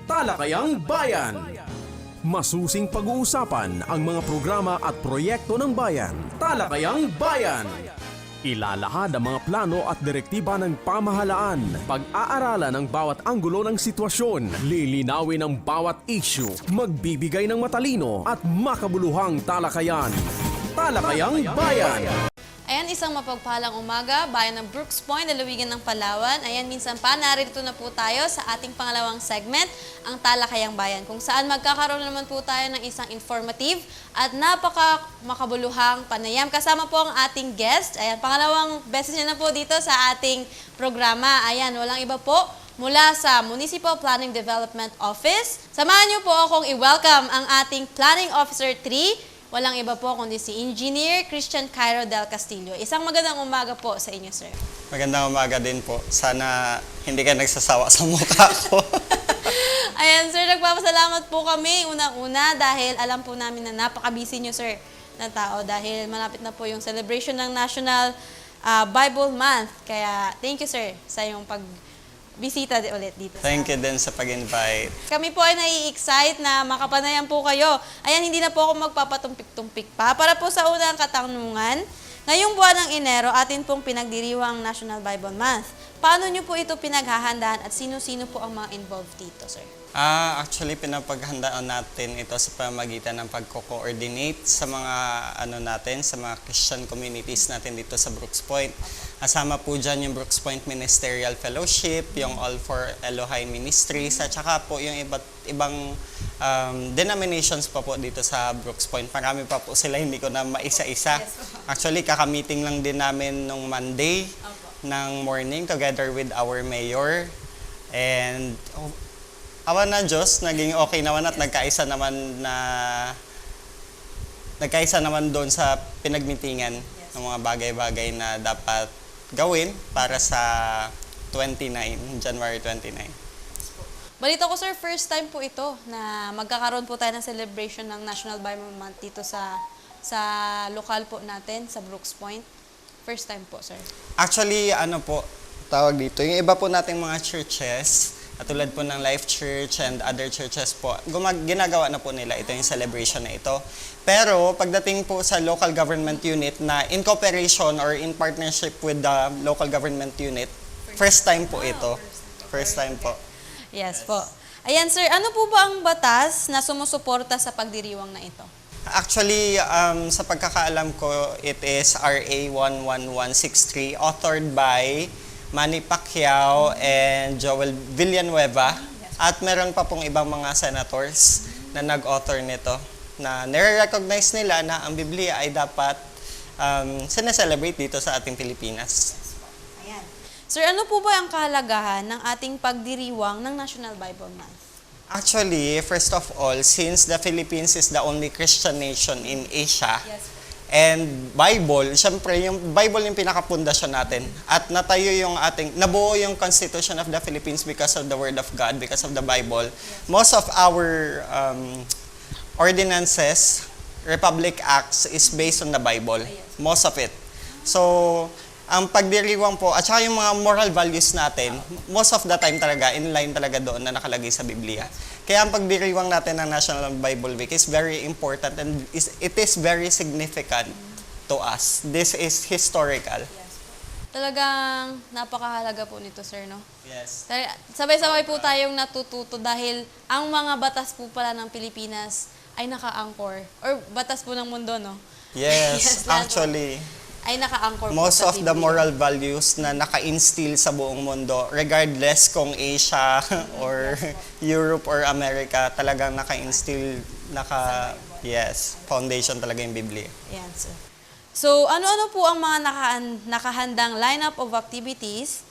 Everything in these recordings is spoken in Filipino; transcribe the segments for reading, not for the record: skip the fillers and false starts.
Talakayang Bayan. Masusing pag-uusapan ang mga programa at proyekto ng bayan. Talakayang Bayan. Ilalahad ang mga plano at direktiba ng pamahalaan. Pag-aaralan ang bawat anggulo ng sitwasyon. Lilinawin ang bawat issue. Magbibigay ng matalino at makabuluhang talakayan. Talakayang Bayan. Ayan, isang mapagpalang umaga, bayan ng Brooks Point, lalawigan ng Palawan. Ayan, minsan pa, narito na po tayo sa ating pangalawang segment, ang Talakayang Bayan, kung saan magkakaroon naman po tayo ng isang informative at napaka-makabuluhang panayam. Kasama po ang ating guest. Ayan, pangalawang beses niya na po dito sa ating programa. Ayan, walang iba po mula sa Municipal Planning Development Office. Samahan niyo po akong i-welcome ang ating Planning Officer 3, walang iba po kundi si Engineer Christian Cairo del Castillo. Isang magandang umaga po sa inyo, sir. Magandang umaga din po. Sana hindi ka nagsasawa sa mukha ko. Ayan, sir, nagpapasalamat po kami unang-una dahil alam po namin na napaka-busy nyo, sir, na tao dahil malapit na po yung celebration ng National Bible Month. Kaya thank you, sir, sa iyong pagbisita ulit dito. Thank you din sa pag-invite. Kami po ay nai-excite na makapanayan po kayo. Ayan, hindi na po ako magpapatumpik-tumpik pa. Para po sa unang katanungan, ngayong buwan ng Enero, atin pong pinagdiriwang National Bible Month. Paano nyo po ito pinaghahandaan at sino-sino po ang mga involved dito, sir? Actually, pinapaghandaan natin ito sa pamamagitan ng pagko-coordinate sa mga sa mga Christian communities natin dito sa Brooks Point. Kasama po dyan yung Brooks Point Ministerial Fellowship, yung All for Elohim Ministries, at saka po yung ibang denominations pa po dito sa Brooks Point. Marami pa po sila, hindi ko na maisa-isa. Actually, kakamiting lang din namin nung Monday ng morning together with our mayor. And awan na Diyos, naging okay naman at nagkaisa naman doon sa pinagmitingan ng mga bagay-bagay na dapat gawin para sa January 29. Balita ko, sir, first time po ito na magkakaroon po tayo ng celebration ng National Bible Month dito sa lokal po natin, sa Brooks Point. First time po, sir. Actually, tawag dito, yung iba po nating mga churches, katulad po ng Life Church and other churches po, ginagawa na po nila ito yung celebration na ito. Pero pagdating po sa local government unit na in cooperation or in partnership with the local government unit, first time po ito. First time po. Yes po. Ayan, sir, ano po ba ang batas na sumusuporta sa pagdiriwang na ito? Actually, sa pagkakaalam ko, it is RA 11163, authored by Manny Pacquiao and Joel Villanueva. At meron pa pong ibang mga senators na nag-author nito na nire-recognize nila na ang Biblia ay dapat sineselebrate dito sa ating Pilipinas. Ayan. Sir, ano po ba ang kahalagahan ng ating pagdiriwang ng National Bible Month? Actually, first of all, since the Philippines is the only Christian nation in Asia, and Bible, syempre yung Bible yung pinakapundasyon natin. At nabuo yung Constitution of the Philippines because of the Word of God, because of the Bible. Most of our ordinances, Republic Acts is based on the Bible. Most of it. So, ang pagdiriwang po, at saka yung mga moral values natin, most of the time talaga, in line talaga doon na nakalagay sa Biblia. Kaya ang pagdiriwang natin ng National Bible Week is very important and it is very significant to us. This is historical. Talagang napakahalaga po nito, sir, no? Yes. Sabay-sabay po tayong natututo dahil ang mga batas po pala ng Pilipinas ay naka-anchor. Or batas po ng mundo, no? Yes, actually. Ay naka-anchor po Most sa of the Biblia. moral values na naka-instill sa buong mundo, regardless kung Asia or Europe or America, talagang naka-instill, foundation talaga yung Biblia. Yan, sir. So, ano-ano po ang mga nakahandang lineup of activities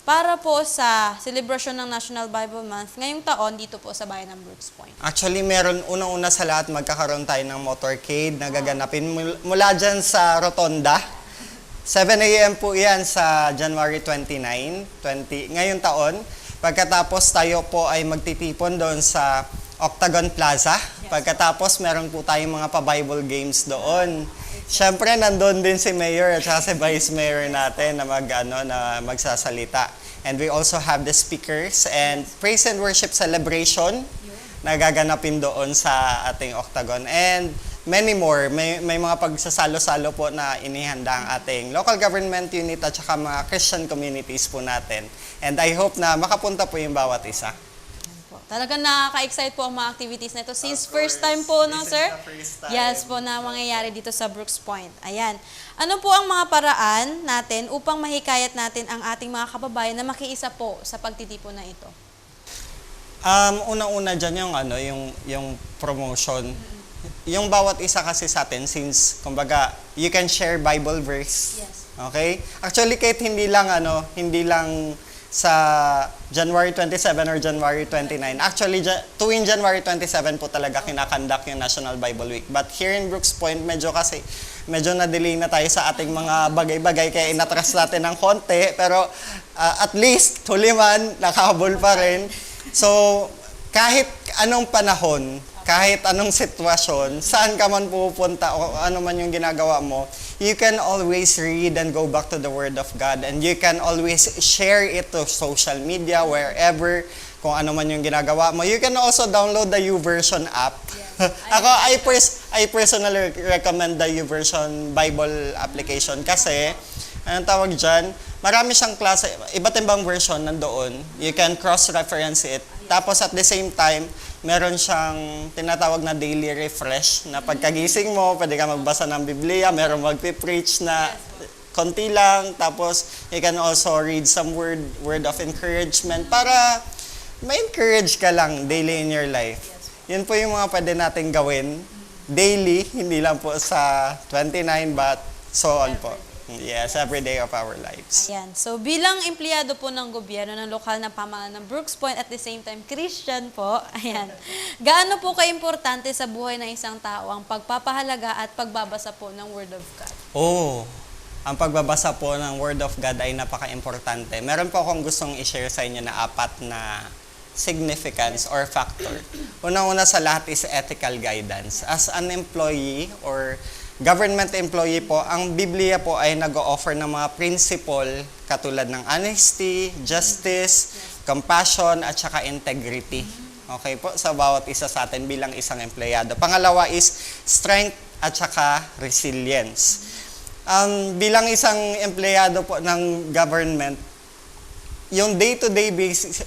para po sa celebration ng National Bible Month ngayong taon dito po sa bayan ng Brooks Point? Actually, meron unang-una sa lahat, magkakaroon tayo ng motorcade na gaganapin mula dyan sa Rotonda. 7 a.m. po yan sa January 29, ngayong taon. Pagkatapos tayo po ay magtitipon doon sa Octagon Plaza. Pagkatapos meron po tayong mga pa-Bible games doon. Siyempre, nandun din si Mayor at saka si Vice Mayor natin na magsasalita. And we also have the speakers and praise and worship celebration na gaganapin doon sa ating Octagon. And many more. May mga pagsasalo-salo po na inihanda ang ating local government unit at saka mga Christian communities po natin. And I hope na makapunta po yung bawat isa. Talagang nakaka-excite po ang mga activities na ito. Since first time po, no, sir? First time. Yes po, na mangyayari dito sa Brooks Point. Ayan. Ano po ang mga paraan natin upang mahikayat natin ang ating mga kababayan na makiisa po sa pagtitipon na ito? Unang-una dyan yung promotion. Yung bawat isa kasi sa atin, since, kumbaga, you can share Bible verse. Yes. Okay? Actually, kahit hindi lang sa January 27 or January 29. Actually, tuwing January 27 po talaga kinakandak yung National Bible Week. But here in Brooks Point, medyo na-delay na tayo sa ating mga bagay-bagay kaya inatras natin ng konti. Pero at least, huli man, nakahabol pa rin. So, kahit anong panahon, kahit anong sitwasyon, saan ka man pupunta o ano man yung ginagawa mo, you can always read and go back to the Word of God. And you can always share it to social media, wherever, kung ano man yung ginagawa mo. You can also download the YouVersion app. Yes. I personally recommend the YouVersion Bible application kasi, anong tawag dyan, marami siyang klase, iba't ibang version nandoon. You can cross-reference it. Tapos at the same time, meron siyang tinatawag na daily refresh na pagkagising mo, pwede ka magbasa ng Biblia, meron magpipreach na konti lang, tapos you can also read some word of encouragement para ma-encourage ka lang daily in your life. Yun po yung mga pwede natin gawin daily, hindi lang po sa 29 but so on po. Yes, every day of our lives. Ayan. So, bilang empleyado po ng gobyerno ng lokal na pamahalaan ng Brooks Point, at the same time, Christian po, ayan. Gaano po kaimportante sa buhay ng isang tao ang pagpapahalaga at pagbabasa po ng Word of God? Ang pagbabasa po ng Word of God ay napaka-importante. Meron po akong gustong i-share sa inyo na 4 na significance or factor. Una-una sa lahat is ethical guidance. As an employee or government employee po, ang Biblia po ay nag-o-offer ng mga principle katulad ng honesty, justice, compassion, at saka integrity. Okay po, sa bawat isa sa atin bilang isang empleyado. Pangalawa is strength at saka resilience. Bilang isang empleyado po ng government, yung day-to-day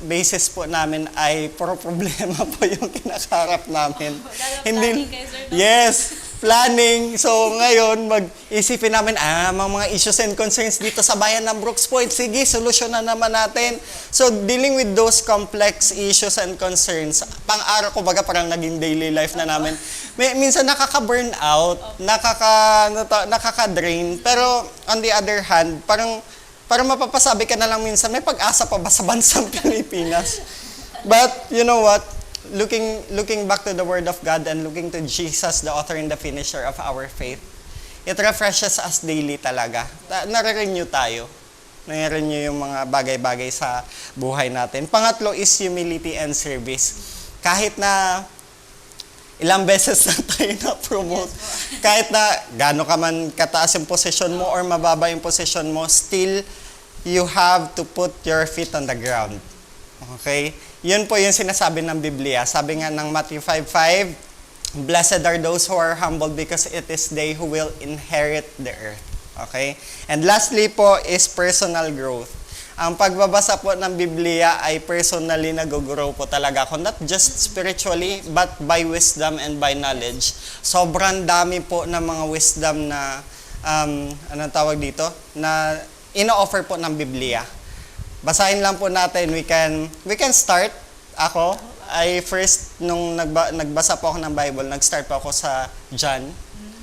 basis po namin ay puro problema po yung kinakarap namin. Planning kayo, sir, no? Yes, planning. So ngayon, mag-isipin namin, mga issues and concerns dito sa bayan ng Brooks Point. Sige, solusyonan naman natin. So dealing with those complex issues and concerns, pang-araw ko baga parang naging daily life na namin. Minsan nakaka-burn out, nakaka-drain. Pero on the other hand, parang mapapasabi ka na lang minsan, may pag-asa pa ba sa bansang Pilipinas? But, you know what? Looking back to the Word of God and looking to Jesus, the author and the finisher of our faith, it refreshes us daily talaga. Nare-renew tayo. Nare-renew yung mga bagay-bagay sa buhay natin. Pangatlo is humility and service. Kahit na ilang beses na tayo na-promote. Kahit na gaano ka man kataas yung posisyon mo or mababa yung posisyon mo, still, you have to put your feet on the ground. Okay? Yun po yung sinasabi ng Biblia. Sabi nga ng Matthew 5:5, "Blessed are those who are humble because it is they who will inherit the earth." Okay? And lastly po is personal growth. Ang pagbabasa po ng Biblia ay personally nag-grow po talaga ako. Not just spiritually, but by wisdom and by knowledge. Sobrang dami po ng mga wisdom na, anong tawag dito? Na ino-offer po ng Biblia. Basahin lang po natin. We can start. Ako, nung nagbasa po ako ng Bible, nag-start po ako sa John.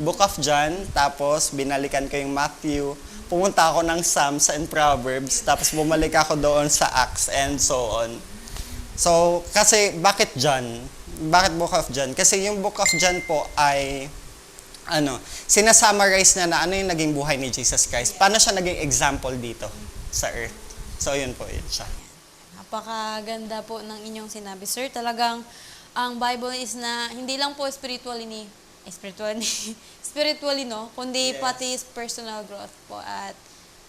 Book of John. Tapos, binalikan ko yung Matthew. Pumunta ako ng Psalms and Proverbs, tapos bumalik ako doon sa Acts and so on. So, kasi bakit John? Bakit Book of John? Kasi yung Book of John po ay, sinasummarize na ano yung naging buhay ni Jesus Christ. Paano siya naging example dito sa earth. So, yun po, yun siya. Napakaganda po ng inyong sinabi, sir. Talagang ang Bible is na hindi lang po spiritually, no? Kundi Yes. pati personal growth po. At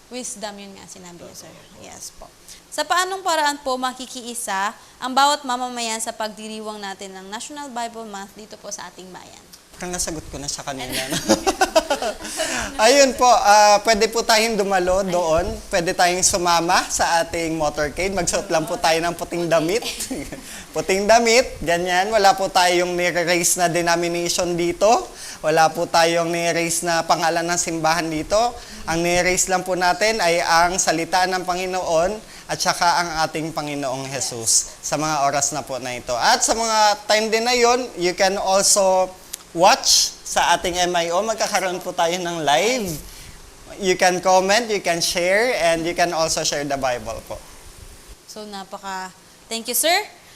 Wisdom, yun nga sinabi niyo, sir. Yes po. Sa paanong paraan po makikiisa ang bawat mamamayan sa pagdiriwang natin ng National Bible Month dito po sa ating bayan? Parang nasagot ko na siya kanina. No? Ayun po, pwede po tayong dumalo doon. Pwede tayong sumama sa ating motorcade. Magsuot lang po tayo ng puting damit. Puting damit, ganyan. Wala po tayong ni-raise na denomination dito. Wala po tayong ni-raise na pangalan ng simbahan dito. Ang ni-raise lang po natin ay ang salita ng Panginoon at saka ang ating Panginoong Jesus sa mga oras na po na ito. At sa mga time din na yon, you can also watch sa ating MIO. Magkakaroon po tayo ng live. You can comment, you can share, and you can also share the Bible po. So, thank you, sir.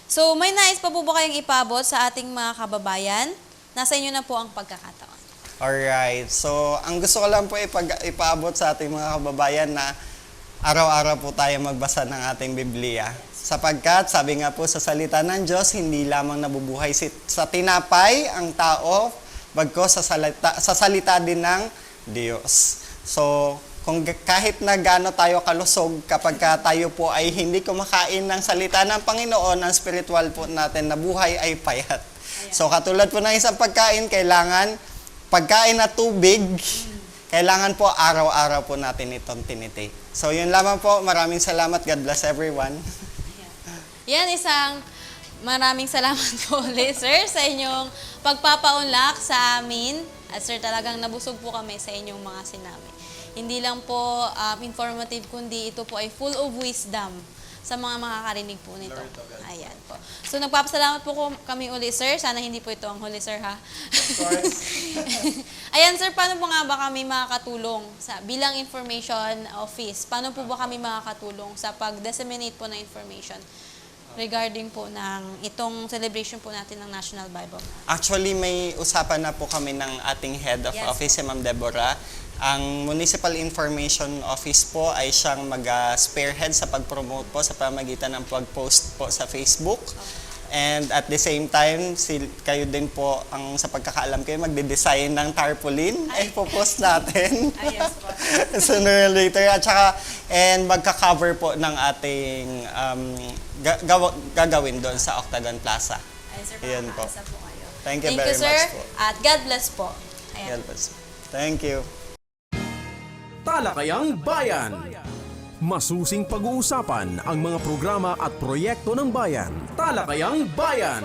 So, may nais pa po ba kayong ipabot sa ating mga kababayan? Nasa inyo na po ang pagkakataon. Alright. So, ang gusto ko lang po ipaabot sa ating mga kababayan na araw-araw po tayo magbasa ng ating Biblia. Sapagkat, sabi nga po sa salita ng Diyos, hindi lamang nabubuhay sa tinapay ang tao, bagkus sa salita din ng Diyos. So, kahit na gaano tayo kalusog, kapag tayo po ay hindi kumakain ng salita ng Panginoon, ang spiritual po natin na buhay ay payat. So, katulad po ng isang pagkain, kailangan pagkain na tubig, kailangan po araw-araw po natin itong tinitake. So, yun lamang po. Maraming salamat. God bless everyone. Yan, maraming salamat po ulit, sir, sa inyong pagpapaunlak sa amin. At sir, talagang nabusog po kami sa inyong mga sinabi. Hindi lang po informative, kundi ito po ay full of wisdom sa mga makakarinig po nito. Ayan po. So, nagpapasalamat po kami uli, sir. Sana hindi po ito ang huli, sir, ha? Of course. Ayan, sir, paano po nga ba kami makakatulong bilang information office? Paano po ba kami makakatulong sa pag-disseminate po ng information regarding po ng itong celebration po natin ng National Bible Month? Actually, may usapan na po kami ng ating head of office, si Ma'am Deborah. Ang Municipal Information Office po ay siyang mag-spearhead sa pag-promote po sa pamagitan ng pag-post po sa Facebook. And at the same time, kayo din po, sa pagkakaalam kayo, magde-design ng tarpaulin. Ay, po-post natin. Yes po. Sooner or later. At saka, magka-cover po ng ating gagawin doon sa Octagon Plaza. Ay, sir, Ayan po. makakaasa po kayo. Thank you very sir. much po. At God bless po. Ayan. God bless. Thank you. Talakayang Bayan. Masusing pag-uusapan ang mga programa at proyekto ng bayan. Talakayang Bayan.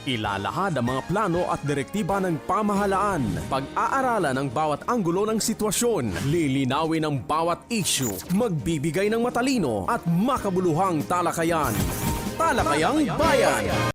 Ilalahad ang mga plano at direktiba ng pamahalaan. Pag-aaralan ang bawat anggulo ng sitwasyon. Lilinawin ang bawat issue. Magbibigay ng matalino at makabuluhang talakayan. Talakayang Bayan.